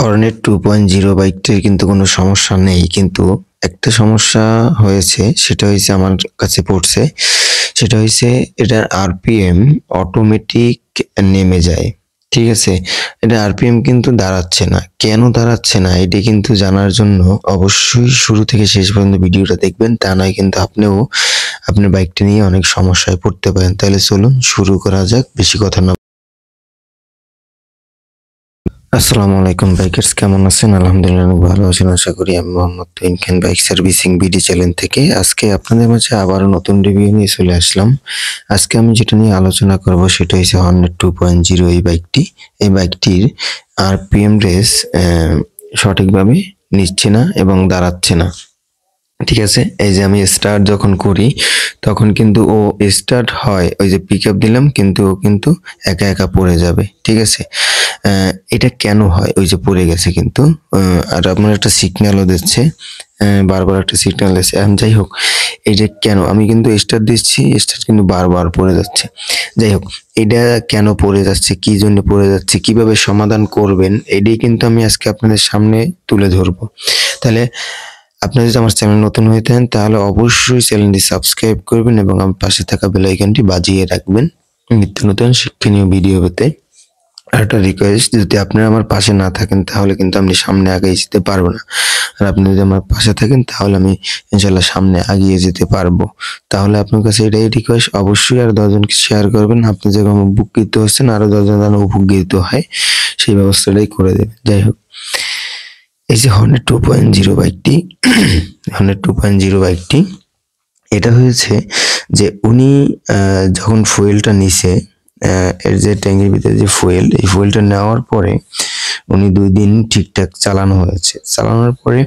Hornet 2.0 বাইকটির কিন্তু কোনো সমস্যা নেই, কিন্তু একটা সমস্যা হয়েছে। সেটা হইছে আমার কাছে পড়ছে। সেটা হইছে এটার আরপিএম অটোমেটিক নেমে যায়। ঠিক আছে? এটা আরপিএম কিন্তু দাঁড়াচ্ছে না। কেন দাঁড়াচ্ছে না এটি কিন্তু জানার জন্য অবশ্যই শুরু থেকে শেষ পর্যন্ত ভিডিওটা দেখবেন। তা নয় কিন্তু আপনিও আপনার বাইকটা নিয়ে অনেক সমস্যায় পড়তে পারেন। তাহলে চলুন শুরু করা যাক, বেশি কথা না। আসসালামু আলাইকুম বাইকার্স, কেমন আছেন? আলহামদুলিল্লাহ অনেক ভালো আছেন আশা করি। আমি মোহাম্মদ তুহিন খান, বাইক সার্ভিসিং বিডি চ্যানেল থেকে আজকে আপনাদের মাঝে আবারও নতুন রিভিউ নিয়ে চলে আসলাম। আজকে আমি যেটা নিয়ে আলোচনা করব সেটা হচ্ছে হর্নেট 2.0 এই বাইকটি। এই বাইকটির আরপিএম রেস সঠিকভাবে নিচ্ছে না এবং দাঁড়াচ্ছে না। ঠিক আছে, এই যে আমি স্টার্ট যখন করি তখন কিন্তু ও স্টার্ট হয়, ওই যে পিক আপ দিলাম কিন্তু ও কিন্তু একা একা পড়ে যাবে। ঠিক আছে, এটা কেন হয়? ওই যে পড়ে গেছে কিন্তু আর আপনার একটা সিগন্যালও দিচ্ছে, বারবার একটা সিগন্যাল দিচ্ছে। এখন যাই হোক, এই যে কেন আমি কিন্তু স্টার্ট দিচ্ছি, স্টার্ট কিন্তু বারবার পড়ে যাচ্ছে। যাই হোক, এটা কেন পড়ে যাচ্ছে, কি জন্য পড়ে যাচ্ছে, কিভাবে সমাধান করবেন, এটাই কিন্তু আমি আজকে আপনাদের সামনে তুলে ধরবো। তাহলে আপনি যদি আমার চ্যানেল নতুন হয়ে থাকেন তাহলে অবশ্যই চ্যানেলটি সাবস্ক্রাইব করবেন এবং আমার পাশে থাকা বেল আইকনটি বাজিয়ে রাখবেন নিত্য নতুন শিক্ষণীয় ভিডিও পেতে। আর একটা রিকোয়েস্ট, যদি আপনারা আমার পাশে না থাকেন তাহলে কিন্তু আমি সামনে আগে যেতে পারবো না। আর আপনি যদি আমার পাশে থাকেন তাহলে আমি ইনশাল্লাহ সামনে এগিয়ে যেতে পারবো। তাহলে আপনার কাছে এটাই রিকোয়েস্ট, অবশ্যই আর 10 জনকে শেয়ার করবেন। আপনি যেরকম উপকৃত হচ্ছেন আরো 10 জন যেন উপকৃত হয় সেই ব্যবস্থাটাই করে দেবেন। যাই হোক, এই যে হর্নেট 2.0 বাইকটি হর্নেট 2.0 বাইকটি এটা হয়েছে যে উনি যখন ফুয়েলটা নিছে, এর যে ট্যাঙ্কির ভিতরে যে ফুয়েল, এই ফুয়েলটা নেওয়ার পরে উনি 2 দিন ঠিকঠাক চালানো হয়েছে। চালানোর পরে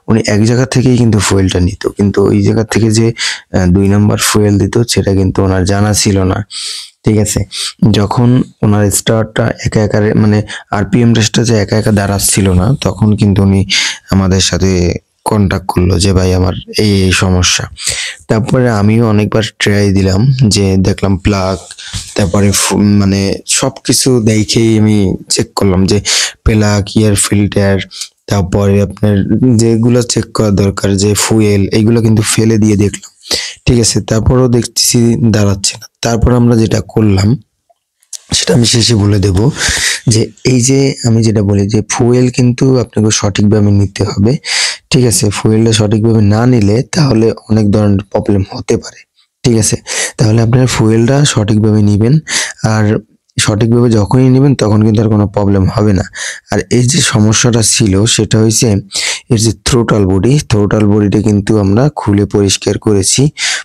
উনি এক জায়গা থেকেই কিন্তু ফুয়েলটা নিত, কিন্তু ওই জায়গা থেকে যে 2 নাম্বার ফুয়েল দিত সেটা কিন্তু ওনার জানা ছিল না। ঠিক আছে, যখন ওনার স্টার্টটা একা একা মানে আরপিএম রেসটা যে একা একা দাঁড়াচ্ছিল না, তখন কিন্তু উনি আমাদের সাথে কন্টাক্ট করলো যে ভাই আমার এই এই সমস্যা। তারপরে আমিও অনেকবার ট্রাই দিলাম, যে দেখলাম প্লাগ, তারপরে মানে সবকিছু দেখেই আমি চেক করলাম যে প্লাগ, এয়ার ফিল্টার, তারপরে আপনার যেগুলো চেক করা দরকার যে ফুয়েল, এইগুলো কিন্তু ফেলে দিয়ে দেখলাম। ঠিক আছে, তারপরেও দেখতেছি দাঁড়াচ্ছে না। তারপর আমরা যেটা করলাম সেটা আমি শেষে বলে দেব, যে এই যে আমি যেটা বলি যে ফুয়েল কিন্তু আপনাকে সঠিকভাবে নিতে হবে। ঠিক আছে, ফুয়েলটা সঠিকভাবে না নিলে তাহলে অনেক ধরনের প্রবলেম হতে পারে। ঠিক আছে, তাহলে আপনার ফুয়েলটা সঠিকভাবে নিবেন, আর সঠিকভাবে যখনই নেবেন তখন কিন্তু আর কোনো প্রবলেম হবে না। আর এই যে সমস্যাটা ছিল সেটা হয়েছে এর যে থ্রোটাল বডিটা কিন্তু আমরা খুলে পরিষ্কার করেছি।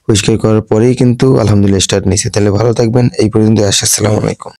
পরিষ্কার করার পরেই কিন্তু আলহামদুলিল্লাহ স্টার্ট নিছে। তাহলে ভালো থাকবেন, এই পর্যন্ত আসসালামু আলাইকুম।